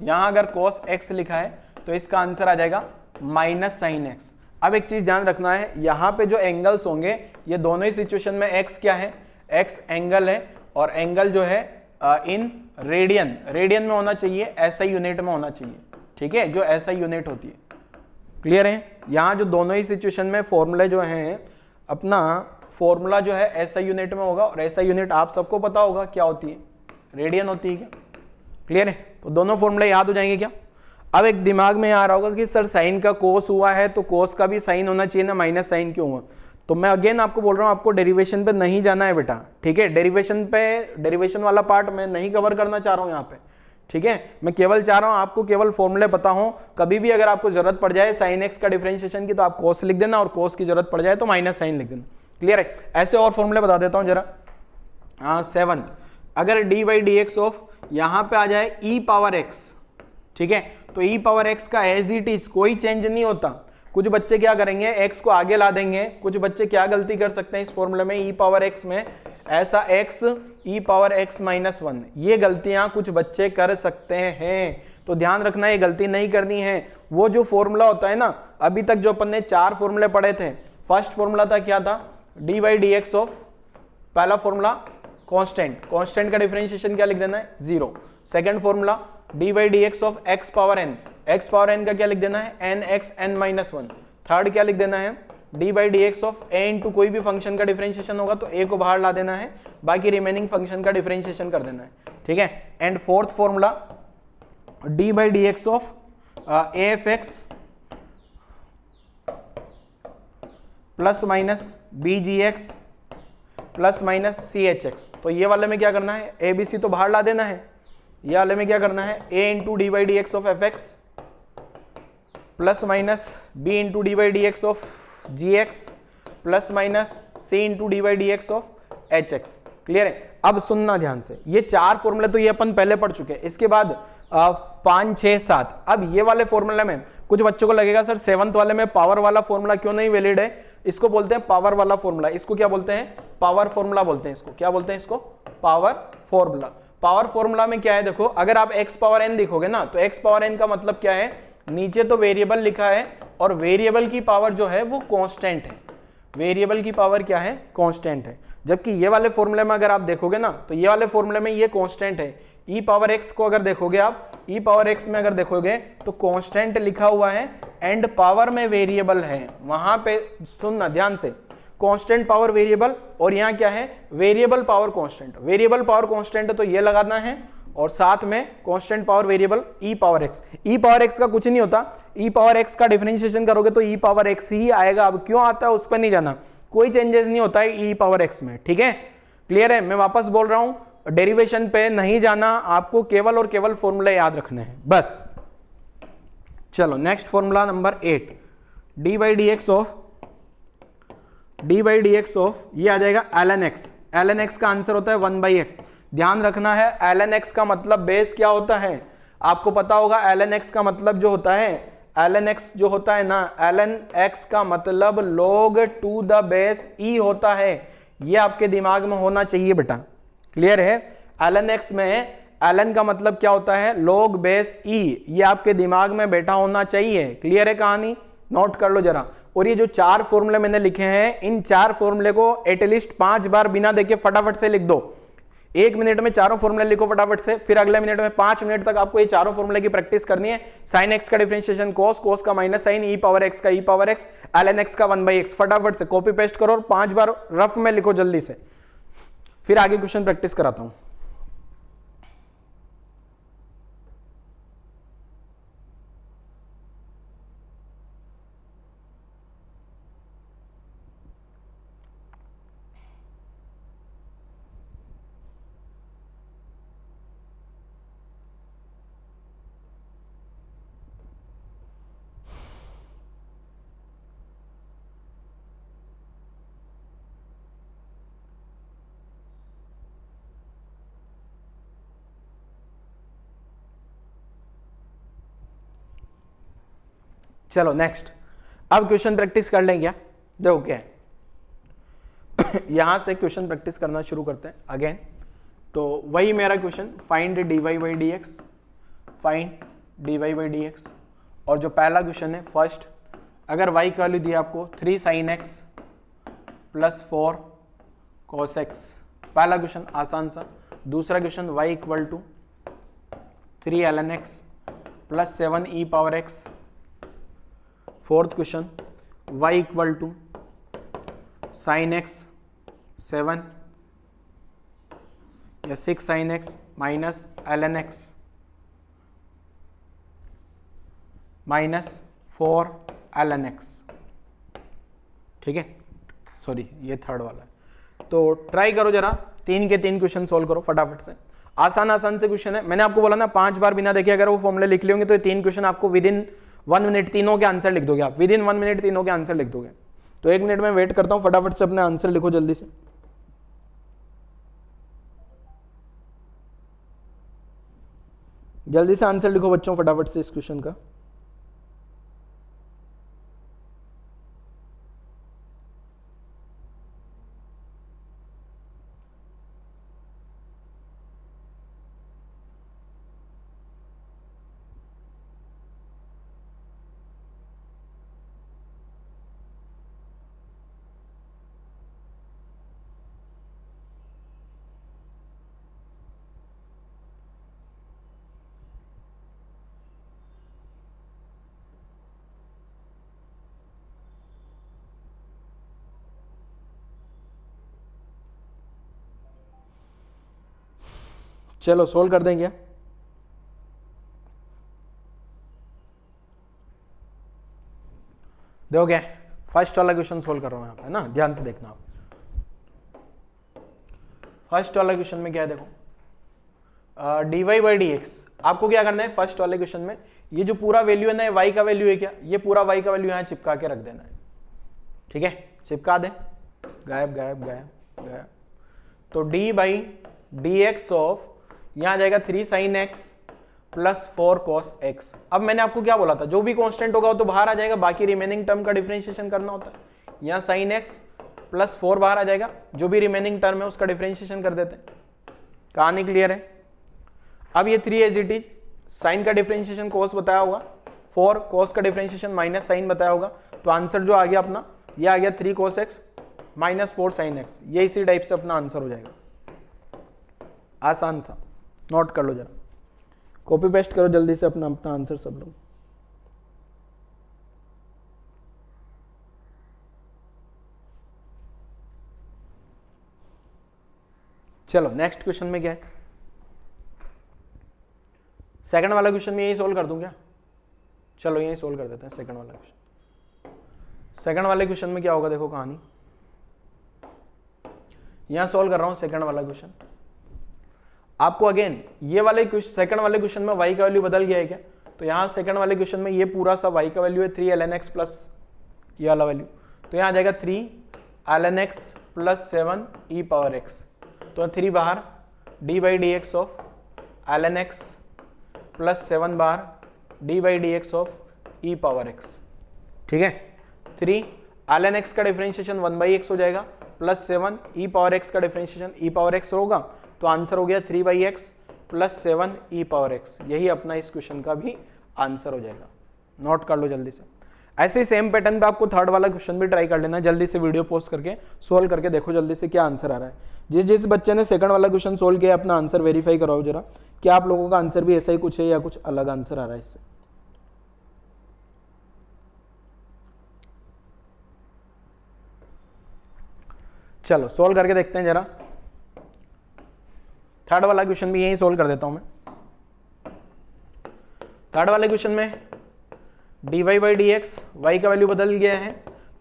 यहां अगर cos x लिखा है तो इसका आंसर आ जाएगा माइनस साइन एक्स। अब एक चीज ध्यान रखना है, यहां पे जो एंगल्स होंगे ये दोनों ही सिचुएशन में x क्या है, x एंगल है, और एंगल जो है इन रेडियन, रेडियन में होना चाहिए, SI यूनिट में होना चाहिए, ठीक है, जो SI यूनिट होती है। क्लियर है? यहां जो दोनों ही सिचुएशन में फॉर्मूले जो हैं, अपना फॉर्मूला जो है एसआई यूनिट में होगा, और एसआई यूनिट आप सबको पता होगा क्या होती है, रेडियन होती है क्या? क्लियर है? तो दोनों फॉर्मूले याद हो जाएंगे क्या? अब एक दिमाग में आ रहा होगा कि सर साइन का कोस हुआ है तो कोस का भी साइन होना चाहिए ना, माइनस साइन क्यों हुआ? तो मैं अगेन आपको बोल रहा हूं, आपको डेरिवेशन पे नहीं जाना है बेटा, ठीक है? डेरिवेशन वाला पार्ट मैं नहीं कवर करना चाह रहा हूं यहाँ पे, ठीक है? मैं केवल चाह रहा हूं आपको केवल फॉर्मूले पता हो, कभी भी अगर आपको जरूरत पड़ जाए साइन एक्स का डिफरेंशिएशन की तो आप कोस लिख देना, और कोस की जरूरत पड़ जाए तो माइनस साइन लिख देना। क्लियर है? ऐसे और फॉर्मूले बता देता हूं जरा। 7 अगर D by D x of यहां पे आ जाए ई पावर एक्स, ठीक है? तो ई पावर एक्स का एज इट इज कोई चेंज नहीं होता। कुछ बच्चे क्या करेंगे, एक्स को आगे ला देंगे। कुछ बच्चे क्या गलती कर सकते हैं इस फॉर्मूले में, ई पावर एक्स में ऐसा एक्स ई पावर एक्स माइनस 1, ये गलतियां कुछ बच्चे कर सकते हैं, तो ध्यान रखना ये गलती नहीं करनी है। वो जो फॉर्मूला होता है ना, अभी तक जो अपन ने 4 फॉर्मूले पढ़े थे, फर्स्ट फॉर्मूला था क्या था, d by D x of, पहला फॉर्मूला कांस्टेंट, कांस्टेंट का डिफरेंशिएशन क्या लिख देना है 0। Second formula d by D x of x power n, x power n का क्या लिख देना है n x n minus 1। Third क्या लिख देना है d by D x of a into कोई भी फंक्शन का डिफरेंशिएशन होगा तो ए को बाहर ला देना है, बाकी रिमेनिंग फंक्शन का डिफरेंशिएशन कर देना है, ठीक है? And fourth formula d by D x of a f x plus minus b g x plus minus c h x. तो ये वाले में क्या करना है, ए बी सी तो बाहर ला देना है, ये वाले में क्या करना है A into D by D x of F x plus minus B into D by D x of ji x plus minus C into D by D x of H X. Clear है? अब सुनना ध्यान से, ये 4 फॉर्मूले तो ये अपन पहले पढ़ चुके हैं, इसके बाद 5, 6, 7। अब ये वाले फॉर्मूले में कुछ बच्चों को लगेगा सर 7th वाले में पावर वाला फॉर्मूला क्यों नहीं वैलिड है? इसको बोलते हैं पावर वाला फॉर्मूला। इसको क्या बोलते हैं? पावर फॉर्मूला बोलते हैं इसको। क्या बोलते हैं इसको? Power formula. पावर फॉर्मूला में क्या है, देखो अगर आप x पावर n लिखोगे ना, तो x पावर n का मतलब क्या है, नीचे तो वेरिएबल लिखा है और वेरिएबल की पावर जो है वो कांस्टेंट है, वेरिएबल की पावर क्या है, कांस्टेंट है। जबकि ये वाले फॉर्मूले में अगर आप देखोगे ना, तो ये वाले फॉर्मूले में ये कांस्टेंट है। e पावर x को अगर देखोगे आप, e पावर x में अगर देखोगे तो कांस्टेंट लिखा हुआ है एंड पावर में वेरिएबल है। वहां पे सुनना ध्यान से, कांस्टेंट पावर वेरिएबल, और यहाँ क्या है variable power constant. Variable power constant तो ये लगाना है, और साथ में कांस्टेंट पावर वेरिएबल ई पावर एक्स। ई पावर एक्स का कुछ नहीं होता, ई पावर एक्स का डिफरेंशिएशन करोगे तो ई पावर एक्स ही आएगा। अब क्यों आता है उस पर नहीं जाना, कोई चेंजेस नहीं होता है ई पावर एक्स में, ठीक है? क्लियर है? मैं वापस बोल रहा हूं, डेरिवेशन पे नहीं जाना, आपको केवल और केवल फॉर्मूले याद रखने हैं बस। चलो next formula number 8, d by D x of, d by D x of ये आ जाएगा l N x. L N x का आंसर होता है 1 बाई एक्स। ध्यान रखना है एल एन एक्स का मतलब बेस क्या होता है, आपको पता होगा। एल एन एक्स का मतलब जो होता है, एल एन एक्स जो होता है ना, एल एन एक्स का मतलब log टू द बेस ई होता है। ये आपके दिमाग में होना चाहिए बेटा। क्लियर है? एल एन एक्स में एल एन का मतलब क्या होता है, log बेस ई, ये आपके दिमाग में बैठा होना चाहिए। क्लियर है कहानी? नोट कर लो जरा। और ये जो 4 फॉर्मूले मैंने लिखे हैं, इन 4 फॉर्मूले को एटलीस्ट 5 बार बिना देखे फटाफट से लिख दो। 1 मिनट में चारों फॉर्मूले लिखो फटाफट से, फिर अगले मिनट में 5 मिनट तक आपको ये चारों फॉर्मूले की प्रैक्टिस करनी है। साइन एक्स का डिफरेंशिएशन कोस, कोस का minus sine, E power X का E power X, L N x का 1 बाई एक्स। फटाफट से कॉपी पेस्ट करो और 5 बार रफ में लिखो जल्दी से, फिर आगे क्वेश्चन प्रैक्टिस कराता हूं। चलो नेक्स्ट, अब क्वेश्चन प्रैक्टिस कर लें क्या? देखो क्या है यहां से क्वेश्चन प्रैक्टिस करना शुरू करते हैं अगेन। तो वही मेरा question, find d y by D x, find d y by D x. और जो पहला क्वेश्चन है फर्स्ट, अगर y का वैल्यू दिया आपको 3 sin x plus 4 cos x, पहला क्वेश्चन आसान सा। दूसरा question y equal to 3 ln x plus 7 e power x। Fourth question y equal to sin x 7 या 6 sin x minus ln x minus 4 ln x, ठीक है, sorry ये third वाला है। तो ट्राई करो जरा, 3 के 3 क्वेश्चन सोल्व करो फटाफट से, आसान आसान से क्वेश्चन है। मैंने आपको बोला ना 5 बार बिना देखे अगर वो फॉर्मूले लिख लेंगे तो ये 3 क्वेश्चन आपको विद इन 1 मिनट तीनों के आंसर लिख दोगे आप, विद इन 1 मिनट तीनों के आंसर लिख दोगे। तो 1 मिनट में वेट करता हूं, फटाफट से अपने आंसर लिखो जल्दी से। जल्दी से आंसर लिखो बच्चों फटाफट से इस क्वेश्चन का। चलो सोल्व कर देंगे। देखोगे फर्स्ट वाला क्वेश्चन सोल्व कर रहा हूं यहां पे ना, ध्यान से देखना आप। फर्स्ट वाला क्वेश्चन में क्या है देखो, dy बाई डी एक्स, आपको क्या करना है फर्स्ट वाले क्वेश्चन में, ये जो पूरा वैल्यू है ना y का वैल्यू है क्या, ये पूरा y का वैल्यू यहां चिपका के रख देना है, ठीक है, चिपका दे, गायब गायब गायब गायब। तो d by D x of यहां आ जाएगा 3 sin x plus 4 cos x। अब मैंने आपको क्या बोला था, जो भी कांस्टेंट होगा वो तो बाहर आ जाएगा, बाकी रिमेनिंग टर्म का डिफरेंशिएशन करना होता है। यहाँ sin x प्लस 4 बाहर आ जाएगा, जो भी रिमेनिंग टर्म है उसका डिफरेंशिएशन कर देते हैं। कहानी क्लियर है। अब ये 3 एज इट इज, साइन का डिफरेंशिएशन cos बताया होगा, 4 cos का डिफरेंशिएशन माइनस साइन बताया होगा, तो आंसर जो आ गया अपना ये आ गया 3 cos x minus 4 sin x। ये इसी टाइप से अपना आंसर हो जाएगा, आसान सा, नोट कर लो जरा, कॉपी पेस्ट करो जल्दी से अपना अपना आंसर सब लोग। चलो नेक्स्ट क्वेश्चन में क्या है, सेकंड वाला क्वेश्चन में यही सोल्व कर दूं क्या, चलो यही सोल्व कर देते हैं सेकंड वाला क्वेश्चन। सेकंड वाले क्वेश्चन में क्या होगा देखो कहानी, यहां सोल्व कर रहा हूं सेकंड वाला क्वेश्चन। आपको अगेन ये वाले सेकंड वाले क्वेश्चन में y का वैल्यू बदल गया है क्या, तो यहाँ सेकंड वाले क्वेश्चन में ये पूरा सा y का वैल्यू है 3 ln x प्लस ये वाला वैल्यू, तो यहाँ आ जाएगा 3 ln x plus 7 e power x। तो 3 बाहर, D by D x of ln x plus 7 बाहर, D by D x of e power x, ठीक है। 3 ln x का डिफरेंशिएशन 1/x हो जाएगा, प्लस 7 e पावर x का डिफरेंशिएशन e पावर x होगा, तो आंसर हो गया 3/x plus 7 e power x। यही अपना इस क्वेश्चन का भी आंसर हो जाएगा, नोट कर लो जल्दी से। ऐसे ही सेम पैटर्न पे आपको थर्ड वाला क्वेश्चन भी ट्राई कर लेना, जल्दी से वीडियो पोस्ट करके सोल्व करके देखो जल्दी से क्या आंसर आ रहा है। जिस जिस बच्चे ने सेकंड वाला क्वेश्चन सोल्व किया अपना आंसर वेरीफाई कराओ जरा, कि आप लोगों का आंसर भी ऐसा ही कुछ है या कुछ अलग आंसर आ रहा है इससे। चलो सोल्व करके देखते हैं जरा, थर्ड वाला क्वेश्चन भी यही सोल्व कर देता हूं मैं। थर्ड वाले क्वेश्चन में dy by D x, y का वैल्यू बदल गया है,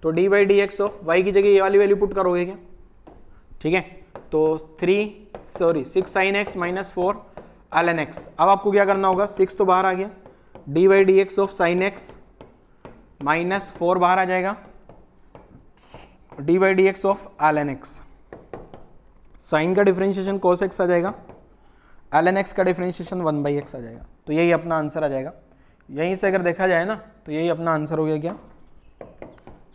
तो d by D x of y की जगह ये वाली वैल्यू पुट करोगे क्या, ठीक है। तो 6 sin x minus 4 ln x। अब आपको क्या करना होगा, 6 तो बाहर आ गया, d by D x of sin x minus 4 बाहर आ जाएगा, d by D x of ln x। Sine का डिफरेंशिएशन cos x आ जाएगा, ln x का डिफरेंशिएशन 1/x आ जाएगा, तो यही अपना आंसर आ जाएगा। यहीं से अगर देखा जाए ना तो यही अपना आंसर हो गया क्या,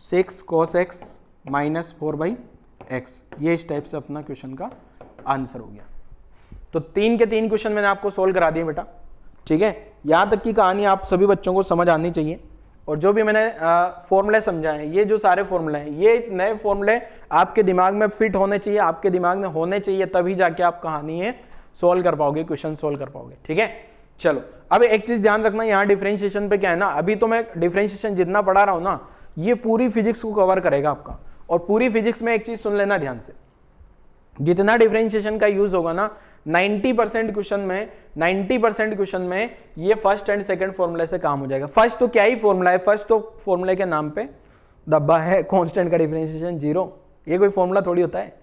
6 cos x माइनस 4/x। ये इस टाइप से अपना क्वेश्चन का आंसर हो गया। तो 3 के 3 क्वेश्चन मैंने आपको सोल्व करा दिए बेटा, ठीक है। यहाँ तक की कहानी आप सभी बच्चों को समझ आनी चाहिए, और जो भी मैंने फॉर्मूले समझाए हैं, ये जो सारे फॉर्मूले हैं, ये नए फॉर्मूले आपके दिमाग में फिट होने चाहिए, आपके दिमाग में होने चाहिए, तभी जाके आप कहानी है सोल्व कर पाओगे, क्वेश्चन सोल्व कर पाओगे, ठीक है। चलो अब एक चीज ध्यान रखना, यहाँ डिफरेंशिएशन पे क्या है ना, अभी तो मैं डिफरेंशिएशन जितना पढ़ा रहा हूँ ना, ये पूरी फिजिक्स को कवर करेगा आपका। और पूरी फिजिक्स में एक चीज सुन लेना ध्यान से, जितना डिफरेंशिएशन का यूज होगा ना 90% क्वेश्चन में ये फर्स्ट एंड सेकंड फॉर्मूले से काम हो जाएगा। फर्स्ट तो क्या ही फॉर्मूला है, फर्स्ट तो फॉर्मूले के नाम पे दब्बा है, कांस्टेंट का डिफरेंशिएशन 0, ये कोई फॉर्मूला थोड़ी होता है।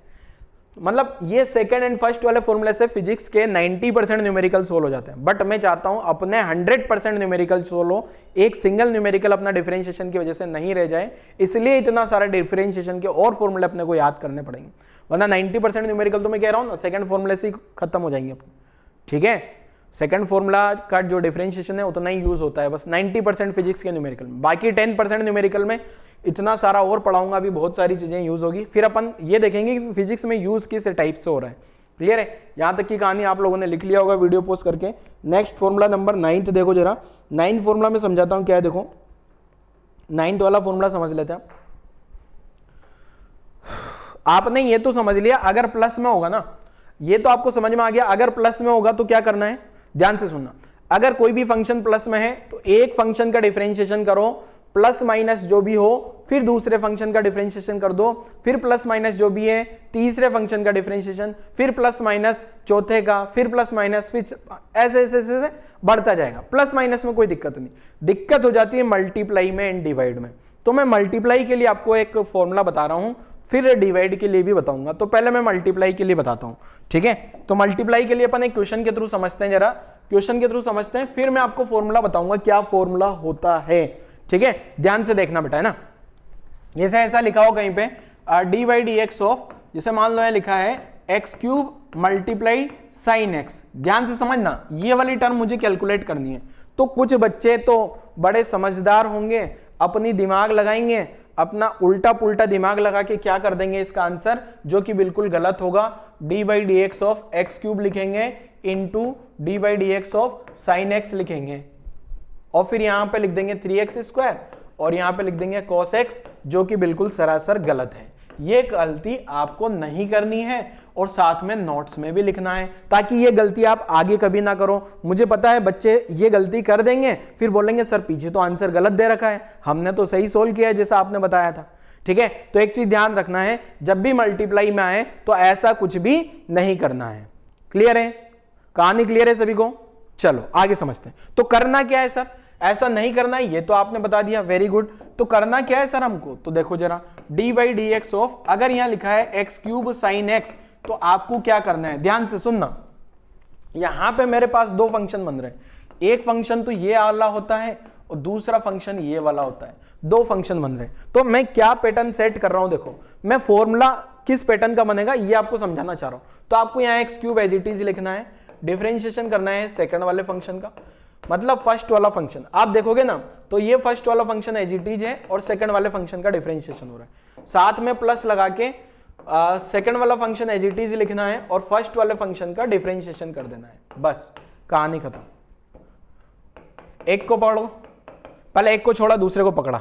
मतलब ये सेकंड एंड फर्स्ट वाले फॉर्मूले से फिजिक्स के 90% न्यूमेरिकल सोल्व हो जाते हैं, बट मैं चाहता हूं अपने 100% न्यूमेरिकल सोल्व हो, एक सिंगल न्यूमेरिकल अपना डिफरेंशिएशन की वजह से नहीं रह जाए, इसलिए इतना सारा डिफरेंशिएशन के और फॉर्मूले अपने को याद करने पड़ेंगे, वरना 90% न्यूमेरिकल तो मैं कह रहा हूं ना सेकंड फॉर्मूले से खत्म हो जाएंगे अपने। ठीक है, सेकंड फॉर्मूला का जो डिफरेंशिएशन है उतना ही यूज होता है बस 90% फिजिक्स के न्यूमेरिकल में, बाकी 10% न्यूमेरिकल में इतना सारा और पढ़ाऊंगा, अभी बहुत सारी चीजें यूज होगी, फिर अपन ये देखेंगे कि फिजिक्स में यूज किस टाइप से हो रहा है। क्लियर है, यहां तक की कहानी आप लोगों ने लिख लिया होगा वीडियो पोस्ट करके। नेक्स्ट फॉर्मूला नंबर 9 देखो जरा, 9 फॉर्मूला में समझाता हूं क्या है। देखो 9 वाला फॉर्मूला समझ लेते हैं। आपने ये तो समझ लिया अगर प्लस में होगा ना, ये तो आपको समझ में आ गया, अगर प्लस में होगा तो क्या करना है, ध्यान से सुनना। अगर कोई भी फंक्शन प्लस में है तो एक फंक्शन का डिफरेंशिएशन करो, प्लस माइनस जो भी हो, फिर दूसरे फंक्शन का डिफरेंशिएशन कर दो, फिर प्लस माइनस जो भी है तीसरे फंक्शन का डिफरेंशिएशन, फिर प्लस माइनस चौथे का, फिर प्लस माइनस, फिर ऐसे ऐसे ऐसे बढ़ता जाएगा। प्लस माइनस में कोई दिक्कत नहीं, दिक्कत हो जाती है मल्टीप्लाई में एंड डिवाइड में। तो मैं मल्टीप्लाई के लिए आपको एक फॉर्मूला बता रहा हूं, फिर डिवाइड के लिए भी बताऊंगा, तो पहले मैं मल्टीप्लाई के लिए बताता हूं। ठीक है, तो मल्टीप्लाई के लिए अपन एक क्वेश्चन के थ्रू समझते हैं, जरा क्वेश्चन के थ्रू समझते हैं, फिर मैं आपको फॉर्मूला बताऊंगा क्या फॉर्मूला होता है। ठीक है, ध्यान से देखना बेटा, है ना। जैसे ऐसा लिखा हो कहीं पे D by D x of, जैसे मान लो है लिखा है x cube multiply sine x. ध्यान से समझना, ये वाली टर्म मुझे कैलकुलेट करनी है। तो कुछ बच्चे तो बड़े समझदार होंगे, अपनी दिमाग लगाएंगे, अपना उल्टा पुल्टा दिमाग लगा के क्या कर देंगे इसका आंसर, जो कि बिल्कुल गलत होगा। D by D x of X cube लिखेंगे into D by D x of sine X लिखेंगे, और फिर यहां पे लिख देंगे 3x स्क्वायर, और यहां पे लिख देंगे cos x, जो कि बिल्कुल सरासर गलत है। ये गलती आपको नहीं करनी है, और साथ में नोट्स में भी लिखना है, ताकि ये गलती आप आगे कभी ना करो। मुझे पता है बच्चे ये गलती कर देंगे, फिर बोलेंगे सर पीछे तो आंसर गलत दे रखा है, हमने तो सही सोल्व किया है जैसा आपने बताया था। ठीक है, तो एक चीज ध्यान रखना है, जब भी मल्टीप्लाई में आए तो ऐसा कुछ भी नहीं करना है। क्लियर है, कहानी क्लियर है सभी को? चलो आगे समझते हैं। तो करना क्या है सर, ऐसा नहीं करना है, ये तो आपने बता दिया, वेरी गुड। तो करना क्या है सर हमको, तो देखो जरा D by D x of, अगर यहां लिखा है एक्स क्यूब साइन एक्स, तो आपको क्या करना है, ध्यान से सुनना। यहां पे मेरे पास दो फंक्शन बन रहे हैं, एक फंक्शन तो ये वाला होता है और दूसरा फंक्शन ये वाला होता है, दो फंक्शन बन रहे हैं। तो मैं क्या पैटर्न सेट कर रहा हूं, देखो मैं फॉर्मूला किस पैटर्न का बनेगा ये आपको समझाना चाह रहा हूं। तो आपको यहां x cube as it is लिखना है, डिफरेंशिएशन करना है सेकंड वाले फंक्शन का, मतलब फर्स्ट वाला फंक्शन। आप देखोगे ना तो ये फर्स्ट वाला फंक्शन एज इट इज है और सेकंड वाले फंक्शन का डिफरेंशिएशन हो रहा है, साथ में प्लस लगा के सेकंड वाला फंक्शन एज इट इज लिखना है और फर्स्ट वाले फंक्शन का डिफरेंशिएशन कर देना है, बस कहानी खत्म। एक को पकड़ो, पहले एक को छोड़ा दूसरे को पकड़ा,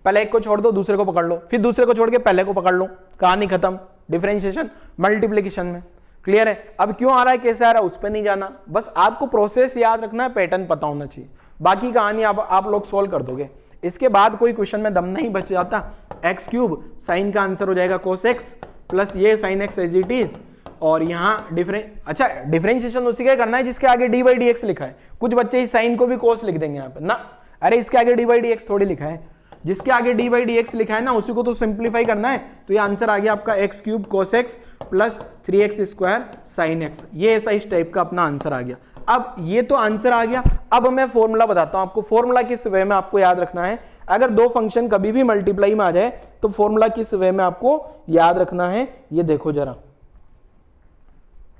पहले एक को छोड़ दो दूसरे को पकड़ लो, फिर दूसरे को छोड़ के पहले को पकड़ लो, कहानी खत्म। डिफरेंशिएशन मल्टीप्लिकेशन में। क्लियर है, अब क्यों आ रहा है कैसे आ रहा है उस पर नहीं जाना, बस आपको प्रोसेस याद रखना है, पैटर्न पता होना चाहिए, बाकी कहानी आप लोग सोल्व कर दोगे। इसके बाद कोई क्वेश्चन में दम नहीं बच जाता। एक्स क्यूब साइन का आंसर हो जाएगा cos x प्लस ये sine x as it is, और यहाँ डिफरेंशिएशन उसी का करना है जिसके आगे डी बाई डी एक्स लिखा है। कुछ बच्चे इस साइन को भी कोस लिख देंगे यहाँ पे ना, अरे इसके आगे डी बाई डी एक्स थोड़ी लिखा है, जिसके आगे डी बाई डी एक्स लिखा है ना उसी को तो सिंप्लीफाई करना है। तो ये आंसर आ गया आपका x cube cos x plus 3x square sine x, ये ऐसा इस टाइप का अपना आंसर आ गया। अब ये तो आंसर आ गया, अब मैं फॉर्मूला बताता हूं आपको, फॉर्मूला किस वे में आपको याद रखना है। अगर दो फंक्शन कभी भी मल्टीप्लाई में आ जाए तो फॉर्मूला किस वे में आपको याद रखना है, ये देखो जरा।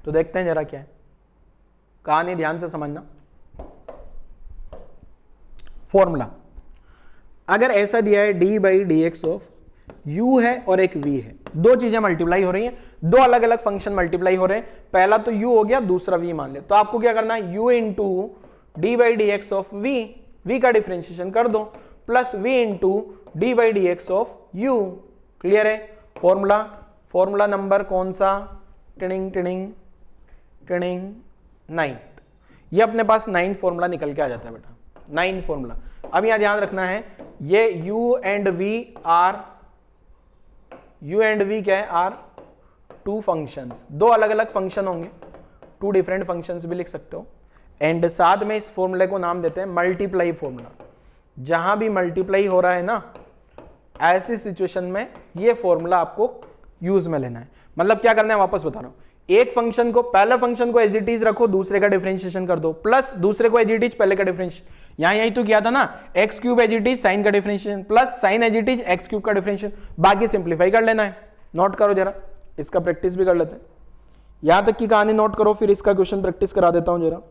तो देखते हैं जरा क्या है, कहानी ध्यान से समझना। फॉर्मूला अगर ऐसा दिया है d by D x of u है और एक v है, दो चीजें मल्टीप्लाई हो रही हैं, दो अलग अलग फंक्शन मल्टीप्लाई हो रहे हैं, पहला तो u हो गया दूसरा v मान ले, तो आपको क्या करना है u into D by D x of v का डिफरेंशिएशन कर दो, plus v into D by D x of u। Clear है, फॉर्मूला नंबर कौन सा, टिनिंग टिनिंग टिनिंग 9, ये अपने पास 9 फॉर्मूला निकल के आ जाता है बेटा, 9 फॉर्मूला। अब यहां ध्यान रखना है ये u एंड v क्या है, आर टू फंक्शंस, दो अलग अलग फंक्शन होंगे, टू डिफरेंट फंक्शंस भी लिख सकते हो। एंड साथ में इस फॉर्मूले को नाम देते हैं मल्टीप्लाई फॉर्मूला। जहां भी मल्टीप्लाई हो रहा है ना, ऐसी सिचुएशन में ये फॉर्मूला आपको यूज में लेना है। मतलब क्या करना है, वापस बता रहा हूं, एक फंक्शन को, पहले फंक्शन को एज इट इज रखो, दूसरे का डिफरेंशिएशन कर दो, प्लस दूसरे को एज इट इज पहले का डिफरेंशिएशन। यही तो किया था ना, X cube as it is sine का differentiation plus sine as it is X cube का डिफरेंशिएशन, बाकी सिंप्लीफाई कर लेना है। नोट करो जरा, इसका प्रैक्टिस भी कर लेते हैं। यहां तक की कहानी नोट करो, फिर इसका क्वेश्चन प्रैक्टिस करा देता हूं जरा।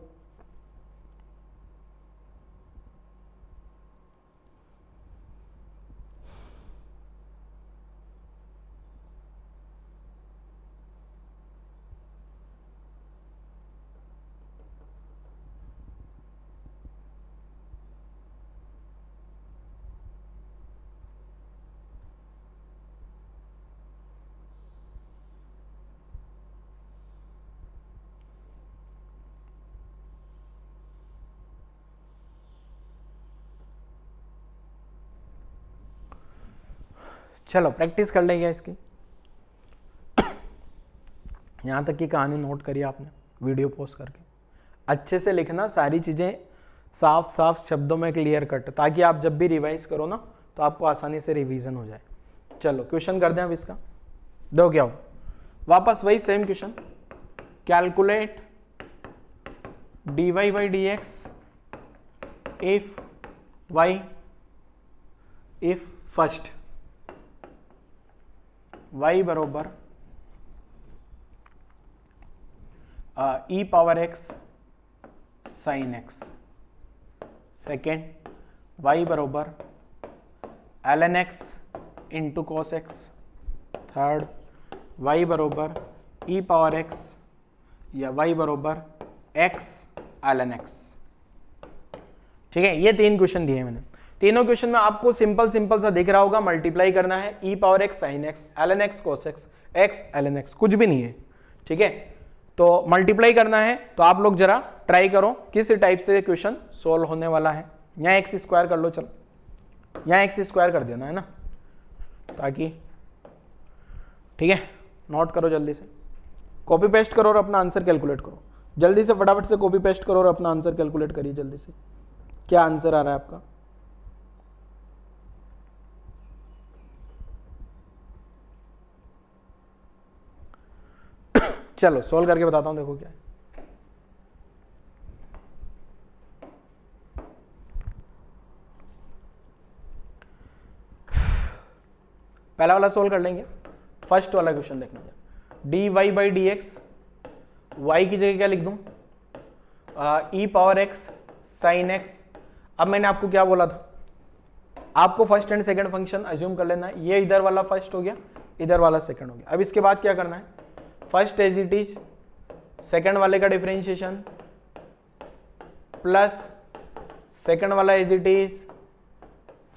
चलो प्रैक्टिस कर लेंगे इसकी। यहां तक की कहानी नोट करी आपने, वीडियो पोस्ट करके अच्छे से लिखना, सारी चीजें साफ साफ शब्दों में क्लियर कट, ताकि आप जब भी रिवाइज करो ना तो आपको आसानी से रिवीजन हो जाए। चलो क्वेश्चन कर दें अब इसका, दो क्या हो, वापस वही same question, calculate dy by dx if first y बरोबर e power x sine x, second y बरोबर ln x into cos x, third y बरोबर e पावर x या y बरोबर x ln x। ठीक है, ये तीन क्वेश्चन दिए मैंने। तीनों क्वेश्चन में आपको सिंपल सा दिख रहा होगा, मल्टीप्लाई करना है, e power x sine x, ln x cos x, x ln x, कुछ भी नहीं है। ठीक है, तो मल्टीप्लाई करना है, तो आप लोग जरा ट्राई करो किस टाइप से क्वेश्चन सोल्व होने वाला है। यहाँ एक्स स्क्वायर कर लो, चलो यहाँ एक्स स्क्वायर कर देना है ना, ताकि ठीक है। नोट करो जल्दी से, कॉपी पेस्ट करो और अपना आंसर कैलकुलेट करो जल्दी से, फटाफट से कॉपी पेस्ट करो और अपना आंसर कैलकुलेट करिए जल्दी से, क्या आंसर आ रहा है आपका। चलो सोल्व करके बताता हूं, देखो क्या है। पहला वाला सोल्व कर लेंगे, फर्स्ट वाला क्वेश्चन देखना, dy by D x, y की जगह क्या लिख दूं, e power x sine x। अब मैंने आपको क्या बोला था, आपको first and second function assume कर लेना है। ये इधर वाला फर्स्ट हो गया, इधर वाला सेकंड हो गया। अब इसके बाद क्या करना है, first as it is second वाले का डिफरेंशिएशन प्लस सेकंड वाला एज इट इज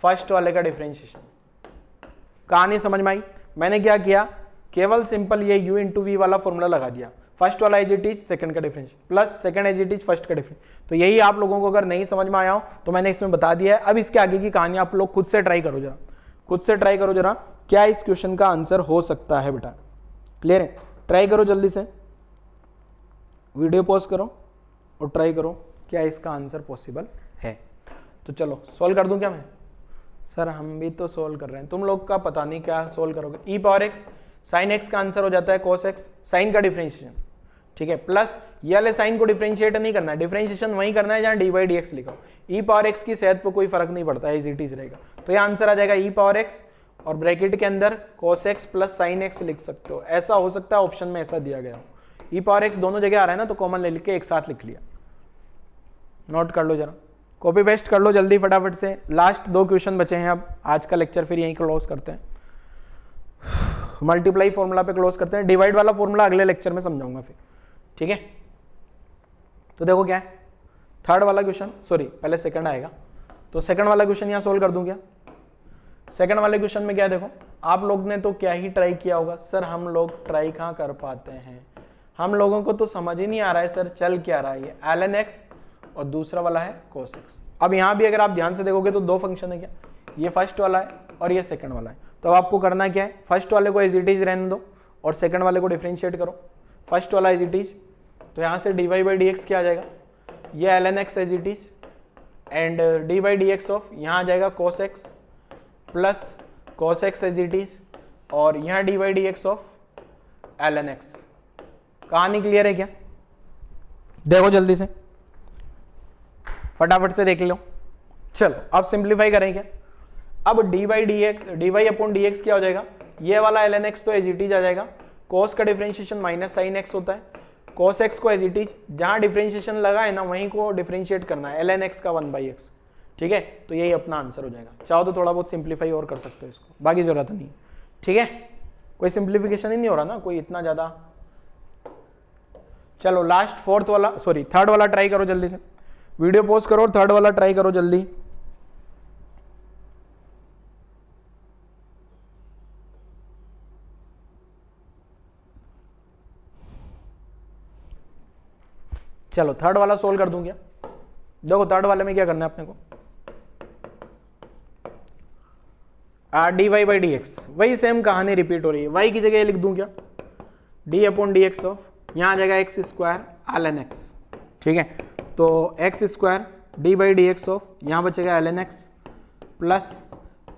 फर्स्ट वाले का डिफरेंशिएशन। कहानी समझ में आई। मैंने क्या किया, केवल सिंपल ये u इंटू वी वाला फॉर्मूला लगा दिया, फर्स्ट वाला एज इट इज सेकंड का differentiation plus second as it is first का डिफरेंस। तो यही आप लोगों को अगर नहीं समझ में आया हो तो मैंने इसमें बता दिया है। अब इसके आगे की कहानी आप लोग खुद से ट्राई करो जरा, खुद से ट्राई करो जरा, क्या इस क्वेश्चन का आंसर हो सकता है बेटा। क्लियर है, ट्राई करो जल्दी से, वीडियो पॉज करो और ट्राई करो क्या इसका आंसर पॉसिबल है। तो चलो सोल्व कर दूं क्या मैं, सर हम भी तो सोल्व कर रहे हैं, तुम लोग का पता नहीं क्या सोल्व करोगे। ई पावर एक्स साइन एक्स का आंसर हो जाता है cos x, साइन का डिफरेंशिएशन, ठीक है, प्लस ये वाले साइन को डिफरेंशिएट नहीं करना है, डिफरेंशिएशन वही करना है जहां डी बाई डी एक्स लिखा हो। ई पावर एक्स की सेहत पर कोई फर्क नहीं पड़ता है, इज इट इज रहेगा। तो ये आंसर आ जाएगा ई पावर एक्स और ब्रैकेट के अंदर cos x plus sine x लिख सकते हो। ऐसा हो सकता है ऑप्शन में ऐसा दिया गया हो, ई पावर एक्स दोनों जगह आ रहा है ना, तो कॉमन ले लिख के एक साथ लिख लिया। नोट कर लो जरा, कॉपी पेस्ट कर लो जल्दी फटाफट से। लास्ट दो क्वेश्चन बचे हैं, अब आज का लेक्चर फिर यहीं क्लोज करते हैं, मल्टीप्लाई फॉर्मूला पे क्लोज करते हैं। डिवाइड वाला फॉर्मूला अगले लेक्चर में समझाऊंगा फिर, ठीक है। तो देखो क्या है, थर्ड वाला क्वेश्चन, सॉरी पहले सेकंड आएगा, तो सेकंड वाला क्वेश्चन यहाँ सोल्व कर दूं क्या। सेकंड वाले क्वेश्चन में क्या, देखो आप लोग ने तो क्या ही ट्राई किया होगा, सर हम लोग ट्राई कहाँ कर पाते हैं, हम लोगों को तो समझ ही नहीं आ रहा है सर चल क्या रहा है। ये ln x और दूसरा वाला है cos x। अब यहाँ भी अगर आप ध्यान से देखोगे तो दो फंक्शन है क्या, ये फर्स्ट वाला है और ये सेकंड वाला है। तो आपको करना क्या है, फर्स्ट वाले को एज इट इज रहने दो और सेकंड वाले को डिफरेंशिएट करो। फर्स्ट वाला एज इट इज, तो यहाँ से dy बाई डी एक्स क्या आ जाएगा, ये ln x as it is and dy by D x of यहाँ आ जाएगा cos x plus cos x as it is और यहाँ dy by D x of ln x। कहानी क्लियर है क्या? देखो जल्दी से, फटाफट से देख लो। चलो अब सिंप्लीफाई करें क्या? अब dy अपॉन डी एक्स क्या हो जाएगा, ये वाला ln x तो एज इट इज आ जाएगा, cos का डिफरेंशिएशन माइनस साइन x होता है, cos x को एज इट इज जहां डिफरेंशिएशन लगा है ना वहीं को डिफरेंशिएट करना है, ln x का 1/x। ठीक है, तो यही अपना आंसर हो जाएगा। चाहो तो थोड़ा बहुत सिंप्लीफाई और कर सकते हो इसको, बाकी जरूरत नहीं। ठीक है, कोई सिंप्लीफिकेशन ही नहीं हो रहा ना कोई इतना ज्यादा। चलो लास्ट थर्ड वाला ट्राई करो जल्दी से, वीडियो पॉज करो और थर्ड वाला ट्राई करो जल्दी। चलो थर्ड वाला सोल्व कर दूं क्या? देखो थर्ड वाले में क्या करना है अपने को, dy बाई डी एक्स, वही सेम कहानी रिपीट हो रही है। y की जगह लिख दूं क्या, d upon D x of यहाँ आ जाएगा एक्स स्क्वायर ln x। ठीक है, तो x square D by D x of यहाँ बचेगा ln x plus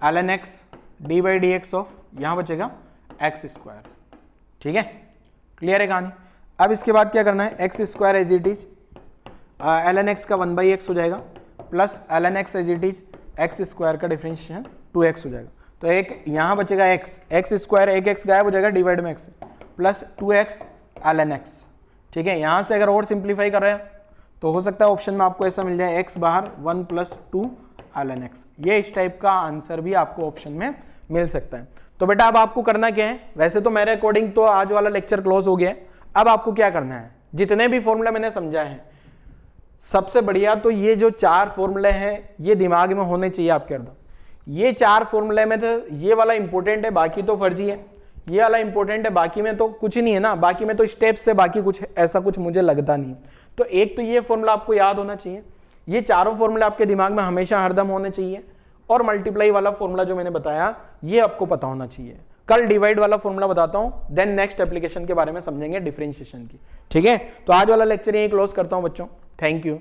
ln x D by D x of यहाँ बचेगा एक्स स्क्वायर। ठीक है, क्लियर है कहानी? अब इसके बाद क्या करना है, x square as it is ln x का 1/x हो जाएगा plus ln x as it is x square का डिफरेंशिएशन 2x हो जाएगा। तो एक यहाँ बचेगा एक्स स्क्वायर, एक x गायब हो जाएगा डिवाइड में x plus 2x ln x। ठीक है, यहाँ से अगर और सिंप्लीफाई कर रहे हैं तो हो सकता है ऑप्शन में आपको ऐसा मिल जाए x बाहर 1 + 2 ln x। ये इस टाइप का आंसर भी आपको ऑप्शन में मिल सकता है। तो बेटा अब आपको करना क्या है, वैसे तो मेरे अकॉर्डिंग तो आज वाला लेक्चर क्लोज हो गया है। अब आपको क्या करना है, जितने भी फॉर्मूला मैंने समझाए हैं, सबसे बढ़िया तो ये जो 4 फॉर्मूले हैं ये दिमाग में होने चाहिए आपके एकदम। ये 4 फॉर्मूले में तो ये वाला इंपॉर्टेंट है, बाकी तो फर्जी है। ये वाला इंपॉर्टेंट है, बाकी में तो कुछ ही नहीं है ना, बाकी में तो स्टेप्स से बाकी कुछ ऐसा कुछ मुझे लगता नहीं। तो एक तो ये फॉर्मूला आपको याद होना चाहिए, ये चारों फॉर्मूले आपके दिमाग में हमेशा हरदम होने चाहिए, और मल्टीप्लाई वाला फॉर्मूला जो मैंने बताया ये आपको पता होना चाहिए। कल डिवाइड वाला फॉर्मूला बताता हूं, देन नेक्स्ट एप्लीकेशन के बारे में समझेंगे डिफरेंशिएशन की। ठीक है, तो आज वाला लेक्चर यही क्लोज करता हूं बच्चों, थैंक यू।